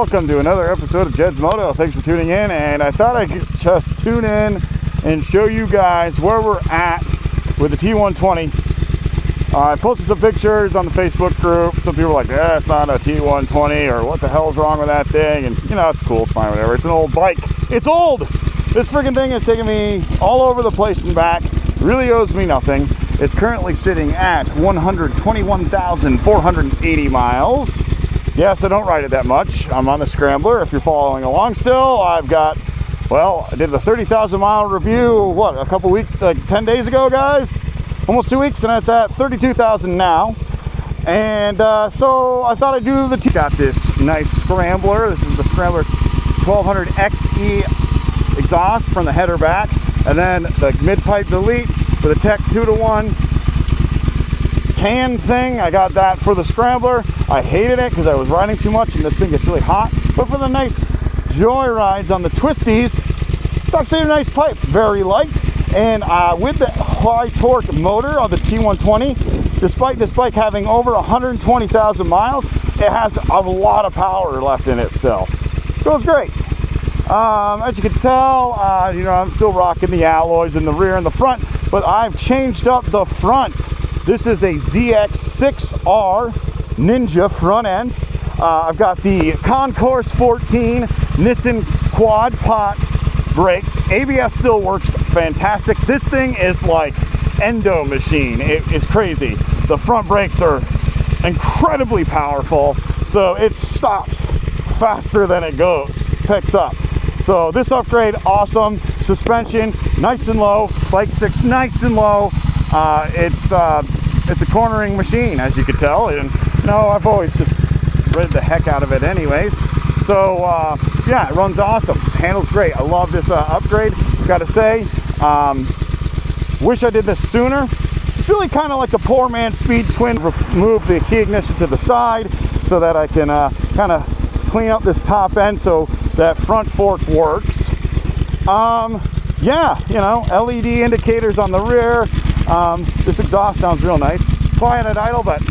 welcome to another episode of Jed's Moto. Thanks for tuning in, and I thought I could just tune in and show you guys where we're at with the T120. I posted some pictures on the Facebook group. Some people are like, yeah, it's not a T120, or what the hell's wrong with that thing? And you know, it's cool, it's fine, whatever. It's an old bike. It's old! This freaking thing has taken me all over the place and back. Really owes me nothing. It's currently sitting at 121,480 miles. Yes, I don't ride it that much. I'm on the Scrambler. If you're following along still, I've got, well, I did the 30,000 mile review, what, a couple weeks, like 10 days ago, guys? Almost 2 weeks, and it's at 32,000 now. And so I thought I'd do the got this nice Scrambler. This is the Scrambler 1200 XE exhaust from the header back. And then the mid-pipe delete with a Tech 2-to-1 can thing. I got that for the Scrambler. I hated it because I was riding too much and this thing gets really hot. But for the nice joy rides on the twisties, it's actually a nice pipe, very light. And with the high torque motor of the T120, despite this bike having over 120,000 miles, it has a lot of power left in it still. Feels great. As you can tell, you know, I'm still rocking the alloys in the rear and the front, but I've changed up the front. This is a ZX6R Ninja front end. I've got the Concourse 14 Nissan quad pot brakes. ABS still works fantastic. This thing is like endo machine. It is crazy. The front brakes are incredibly powerful, so it stops faster than it goes, picks up. So this upgrade, awesome. Suspension, nice and low. Bike 6, nice and low. It's a cornering machine, as you can tell, and you know, I've always just rid the heck out of it anyways. So yeah, it runs awesome. Handles great. I love this upgrade, gotta say. Wish I did this sooner. It's really kind of like the poor man's speed twin. Move the key ignition to the side so that I can kind of clean up this top end so that front fork works. Yeah, you know, LED indicators on the rear. This exhaust sounds real nice. Quiet at idle, but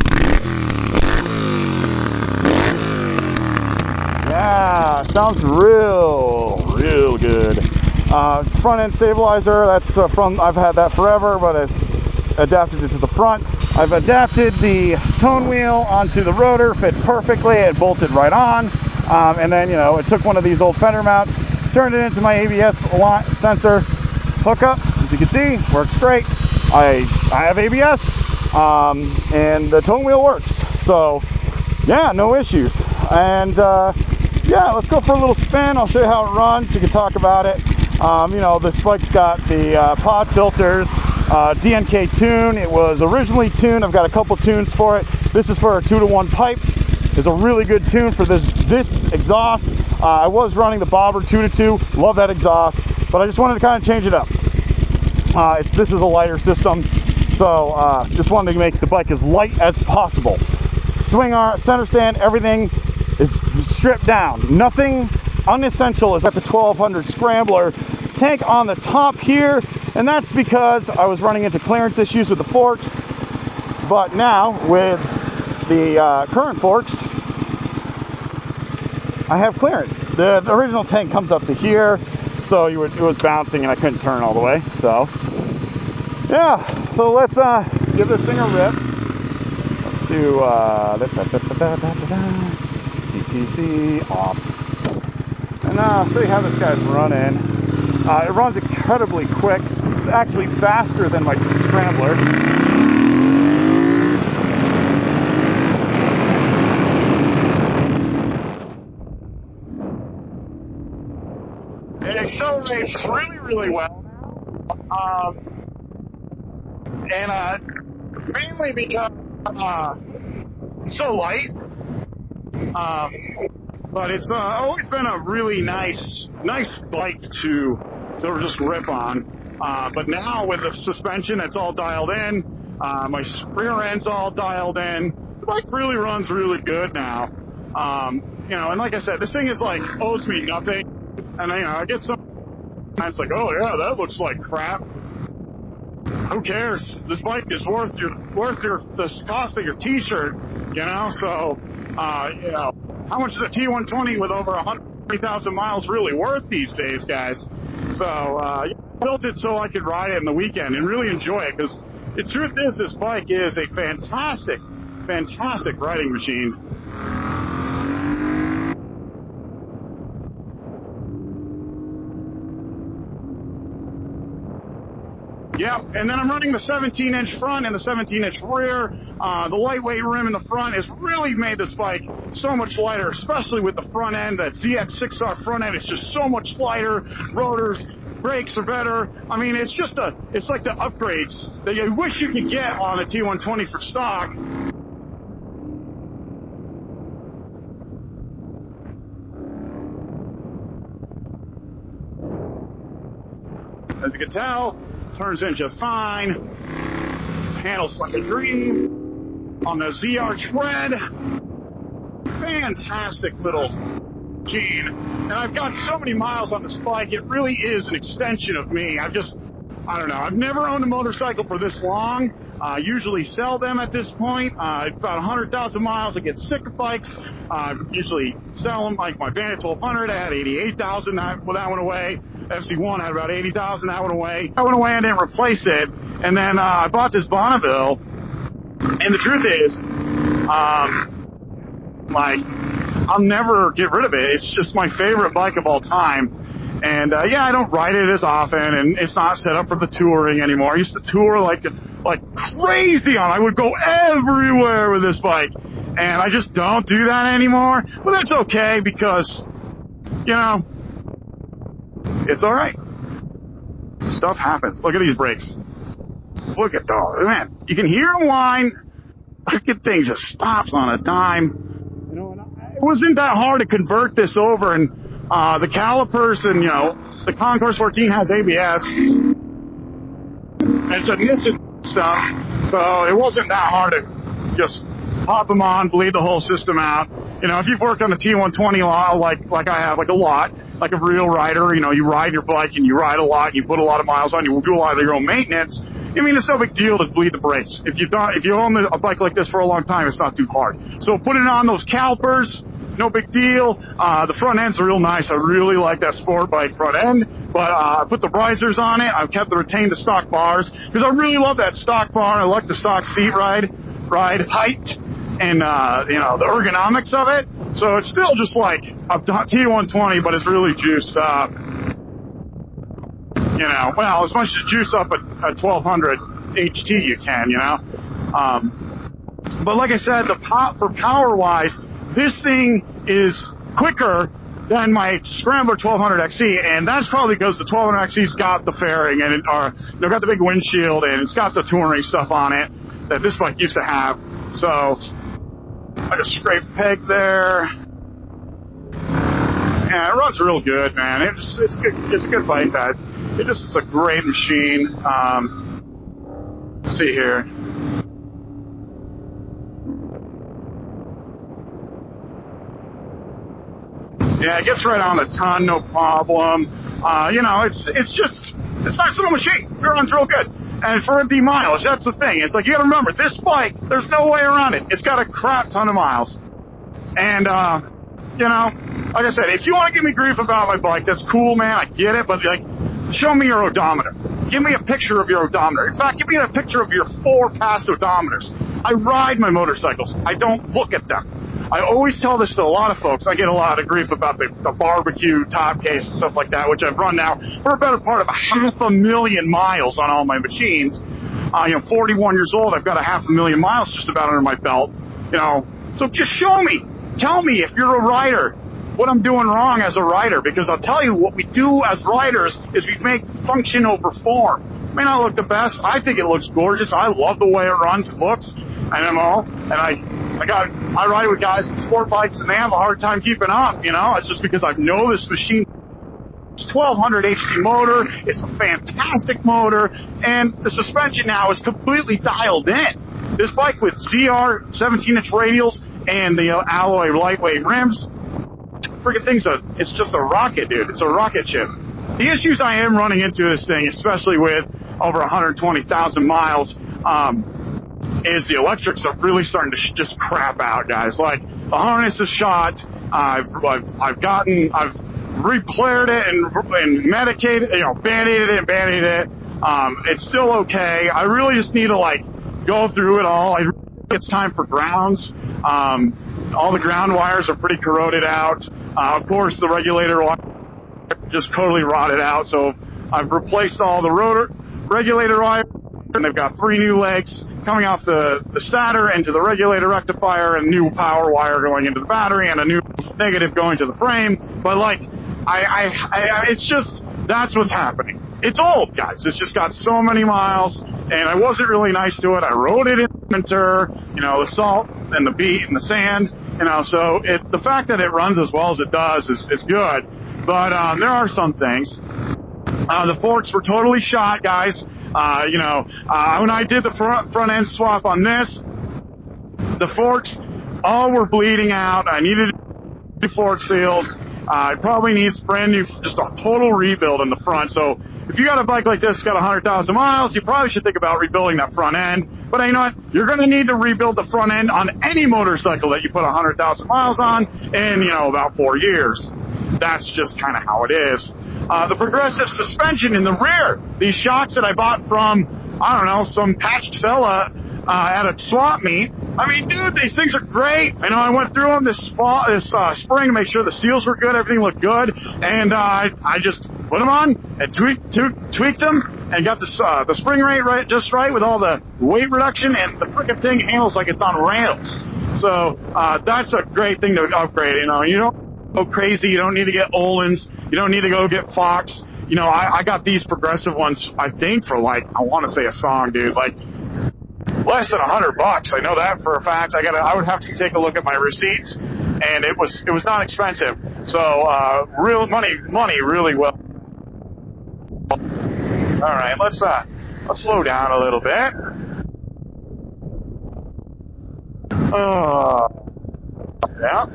yeah, sounds real good. Front end stabilizer, that's from, I've had that forever, but I've adapted it to the front. I've adapted the tone wheel onto the rotor, fit perfectly, it bolted right on. And then, you know, it took one of these old fender mounts, turned it into my ABS sensor hookup. As you can see, works great. I have ABS, and the tone wheel works. So, yeah, no issues. And yeah, let's go for a little spin. I'll show you how it runs so you can talk about it. You know, this bike's got the pod filters, DNK tune. It was originally tuned. I've got a couple tunes for it. This is for a 2-to-1 pipe. It's a really good tune for this exhaust. I was running the Bobber 2-to-2. Love that exhaust, but I just wanted to kind of change it up. This is a lighter system, so just wanted to make the bike as light as possible. Swing arm, center stand, everything is stripped down. Nothing unessential is at the 1200 Scrambler. Tank on the top here, and that's because I was running into clearance issues with the forks. But now with the current forks, I have clearance. The original tank comes up to here, so it was bouncing and I couldn't turn all the way. So yeah, so let's give this thing a rip. Let's do DTC off, and I'll show you how this guy's running. It runs incredibly quick. It's actually faster than my Scrambler. It accelerates really well now, and mainly because it's so light. But it's always been a really nice bike to just rip on. But now with the suspension, it's all dialed in. My rear end's all dialed in. The bike really runs really good now. You know, and like I said, this thing is like owes me nothing. And you know, I get some times like, oh yeah, that looks like crap. Who cares? This bike is worth the cost of your T-shirt, you know. So, you know, how much is a T120 with over 130,000 miles really worth these days, guys? So I built it so I could ride it in the weekend and really enjoy it, because the truth is this bike is a fantastic riding machine. Yep, and then I'm running the 17-inch front and the 17-inch rear. The lightweight rim in the front has really made this bike so much lighter, especially with the front end. That ZX6R front end is just so much lighter. Rotors, brakes are better. I mean, it's like the upgrades that you wish you could get on a T120 for stock. As you can tell, turns in just fine. Handles like a dream. On the ZR tread, fantastic little machine. And I've got so many miles on this bike, it really is an extension of me. I don't know, I've never owned a motorcycle for this long. I usually sell them at this point. About 100,000 miles, I get sick of bikes. I usually sell them, like my Bandit 1200, I had 88,000, that went away. FC1 had about 80,000, that went away. I went away and didn't replace it. And then I bought this Bonneville. And the truth is, I'll never get rid of it. It's just my favorite bike of all time. And yeah, I don't ride it as often, and it's not set up for the touring anymore. I used to tour like crazy on it. I would go everywhere with this bike. And I just don't do that anymore. But that's okay, because, you know, it's all right. Stuff happens. Look at these brakes. Look at those. Man, you can hear them whine. Freaking thing just stops on a dime. You know, and it wasn't that hard to convert this over. And the calipers and, you know, the Concourse 14 has ABS. And it's a Nissan stuff. So it wasn't that hard to just pop them on, bleed the whole system out. You know, if you've worked on a T120 like I have, like a lot, like a real rider, you know, you ride your bike and you ride a lot and you put a lot of miles on, you do a lot of your own maintenance. I mean, it's no big deal to bleed the brakes. If you own a bike like this for a long time, it's not too hard. So putting on those calipers, no big deal. The front end's real nice. I really like that sport bike front end. But I put the risers on it. I've retained the stock bars, because I really love that stock bar. I like the stock seat ride height. And, you know, the ergonomics of it. So it's still just like a T120, but it's really juiced up. You know, well, as much as juice up at 1200 HT you can, you know. But like I said, for power-wise, this thing is quicker than my Scrambler 1200 XE, and that's probably because the 1200 XE's got the fairing, and they've got the big windshield, and it's got the touring stuff on it that this bike used to have. So I just scraped peg there. Yeah, it runs real good, man. It's good. It's a good bike, guys. It's a great machine. Let's see here. Yeah, it gets right on the ton, no problem. You know, it's a nice little machine. It runs real good. And for the mileage, that's the thing. It's like, you gotta remember, this bike, there's no way around it. It's got a crap ton of miles. And, you know, like I said, if you want to give me grief about my bike, that's cool, man. I get it. But, like, show me your odometer. Give me a picture of your odometer. In fact, give me a picture of your 4 past odometers. I ride my motorcycles. I don't look at them. I always tell this to a lot of folks. I get a lot of grief about the barbecue top case and stuff like that, which I've run now for a better part of 500,000 miles on all my machines. You know, 41 years old, I've got 500,000 miles just about under my belt. You know, so just show me. Tell me if you're a rider what I'm doing wrong as a rider, because I'll tell you what we do as riders is we make function over form. It may not look the best. I think it looks gorgeous. I love the way it runs. It looks, and I ride with guys in sport bikes, and they have a hard time keeping up. You know, it's just because I know this machine. It's 1200 HT motor. It's a fantastic motor, and the suspension now is completely dialed in. This bike with ZR 17-inch radials and the alloy lightweight rims, freaking thing's it's just a rocket, dude. It's a rocket ship. The issues I am running into this thing, especially with over 120,000 miles, is the electrics are really starting to just crap out, guys. Like, the harness is shot. I've repaired it and medicated, band-aided it and band-aided it. It's still okay. I really just need to like go through it all. It's time for grounds. All the ground wires are pretty corroded out. Of course, the regulator just totally rotted out. So I've replaced all the rotor regulator wires, and they've got 3 new legs coming off the stator into the regulator rectifier, and new power wire going into the battery, and a new negative going to the frame. But like, it's just, that's what's happening. It's old, guys. It's just got so many miles, and I wasn't really nice to it. I rode it in winter, the salt and the beat and the sand, so the fact that it runs as well as it does is good. But there are some things. The forks were totally shot, guys. When I did the front end swap on this, the forks all were bleeding out. I needed new fork seals. It probably needs brand new, just a total rebuild in the front. So if you got a bike like this, it's got 100,000 miles, you probably should think about rebuilding that front end. But you know what? You're going to need to rebuild the front end on any motorcycle that you put 100,000 miles on in, about 4 years. That's just kind of how it is. The progressive suspension in the rear, these shocks that I bought from, I don't know, some patched fella at a swap meet. I mean, dude, these things are great. I went through them this spring to make sure the seals were good, everything looked good, and I just put them on and tweaked them and got the spring rate just right with all the weight reduction, and the freaking thing handles like it's on rails. So that's a great thing to upgrade. You don't go crazy. You don't need to get Olin's. You don't need to go get Fox. I got these progressive ones, I think, for like, I want to say a song, dude, like less than $100. I know that for a fact. I would have to take a look at my receipts, and it was not expensive. So real money really well. All right, let's slow down a little bit. Yeah.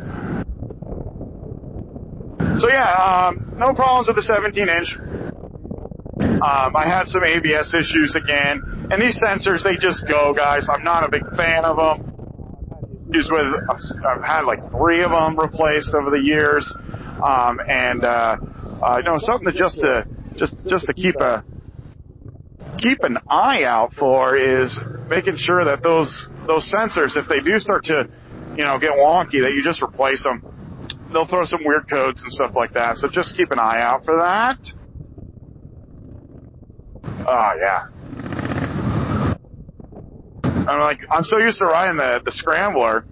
So yeah, no problems with the 17-inch. I had some ABS issues again, and these sensors, they just go, guys. I'm not a big fan of them. I've had like 3 of them replaced over the years, something to keep an eye out for is making sure that those sensors, if they do start to, get wonky, that you just replace them. They'll throw some weird codes and stuff like that, so just keep an eye out for that. Oh, yeah. I'm so used to riding the Scrambler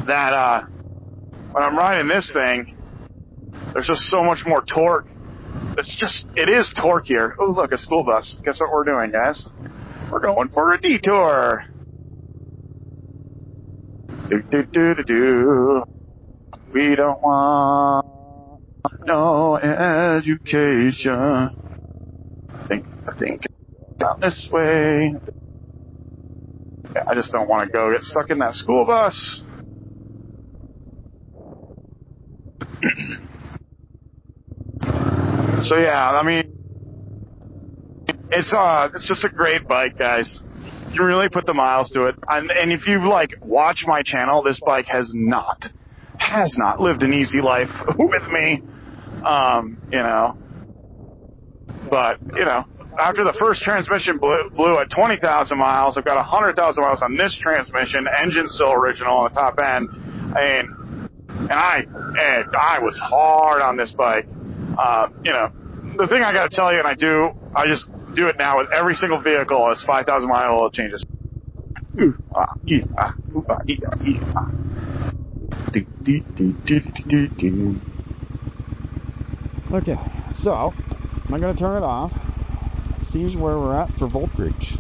that when I'm riding this thing, there's just so much more torque. It is torquier. Oh, look, a school bus. Guess what we're doing, guys? We're going for a detour. Do. We don't want no education. I think about this way. Yeah, I just don't want to go get stuck in that school bus. So yeah, I mean, it's just a great bike, guys. You really put the miles to it, and if you watch my channel, this bike has not lived an easy life with me, But after the first transmission blew at 20,000 miles, I've got 100,000 miles on this transmission. Engine still original on the top end, and I was hard on this bike. The thing I got to tell you, and I just do it now with every single vehicle, is 5,000 mile oil changes. Okay, so I'm going to turn it off. See where we're at for voltage.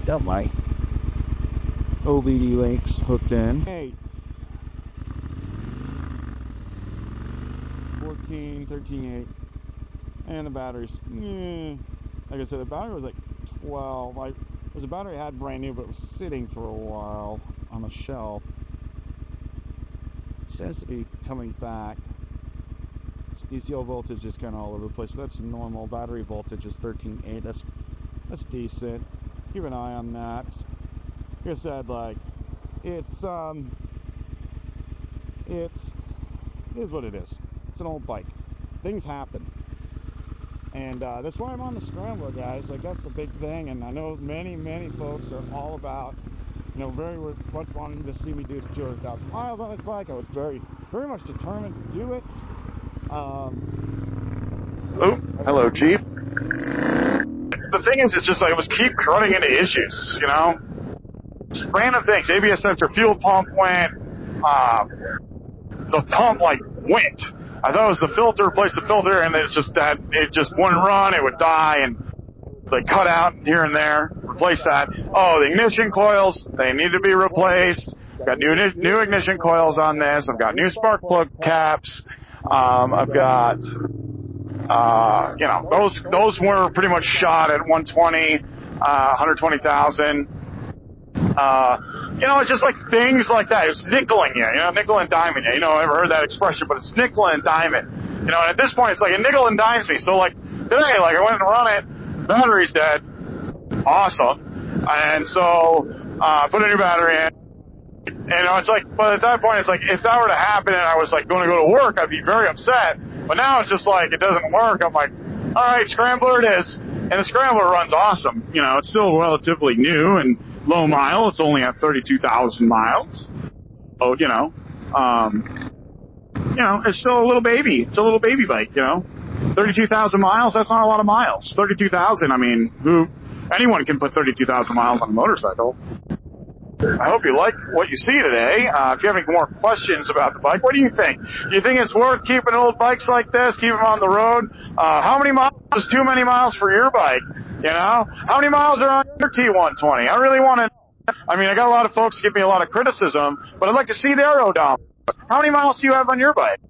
Got my OBD links hooked in. 8, 14, 13, 8. And the batteries, like I said, the battery was like 12. It was a battery I had brand new, but it was sitting for a while on the shelf. It seems to be coming back. ECL voltage is kind of all over the place, but that's normal. Battery voltage is 13.8. That's decent. Keep an eye on that. Like I said, it is what it is. It's an old bike. Things happen. And that's why I'm on the Scrambler, guys. Like, that's the big thing. And I know many folks are all about, you know, very much wanting to see me do 200,000 miles on this bike. I was very much determined to do it. Oh, hello, Chief. The thing is, it's just like I was keep running into issues, you know? Just random things. ABS sensor, fuel pump went. The pump, like, went. I thought it was the filter, replace the filter, and it just wouldn't run. It would die, and they cut out here and there. Replace that. Oh, the ignition coils, they need to be replaced. Got new ignition coils on this. I've got new spark plug caps. I've got, you know, those were pretty much shot at 120, 120,000. You know, it's just like things like that. It's nickeling you, you know, nickel and diming you. You know, I've never heard that expression, but it's nickel and diming. You know, and at this point, it's like a nickel and dimes me. So, like, today, like, I went and run it, battery's dead. Awesome. And so, put a new battery in. You know, it's like, but at that point, it's like, if that were to happen and I was, like, going to go to work, I'd be very upset. But now it's just like, it doesn't work. I'm like, all right, Scrambler it is. And the Scrambler runs awesome. You know, it's still relatively new and low mile. It's only at 32,000 miles. Oh, you know, it's still a little baby. It's a little baby bike, you know. 32,000 miles, that's not a lot of miles. 32,000, I mean, anyone can put 32,000 miles on a motorcycle. I hope you like what you see today. If you have any more questions about the bike, what do you think? Do you think it's worth keeping old bikes like this, keep them on the road? How many miles is too many miles for your bike? You know? How many miles are on your T120? I really want to. I mean, I got a lot of folks give me a lot of criticism, but I'd like to see their odometer. How many miles do you have on your bike?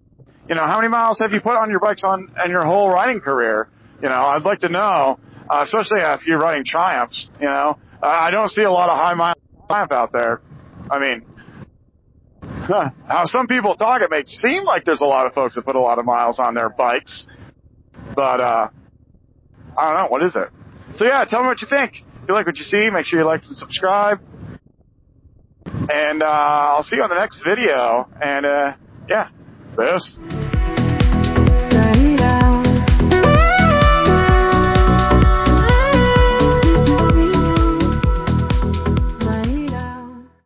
You know, how many miles have you put on your bikes in your whole riding career? You know, I'd like to know, especially if you're riding Triumphs, you know. I don't see a lot of high miles out there. I mean, how some people talk, it may seem like there's a lot of folks that put a lot of miles on their bikes, but I don't know, what is it? So yeah, tell me what you think. If you like what you see, make sure you like and subscribe, and I'll see you on the next video. And yeah, this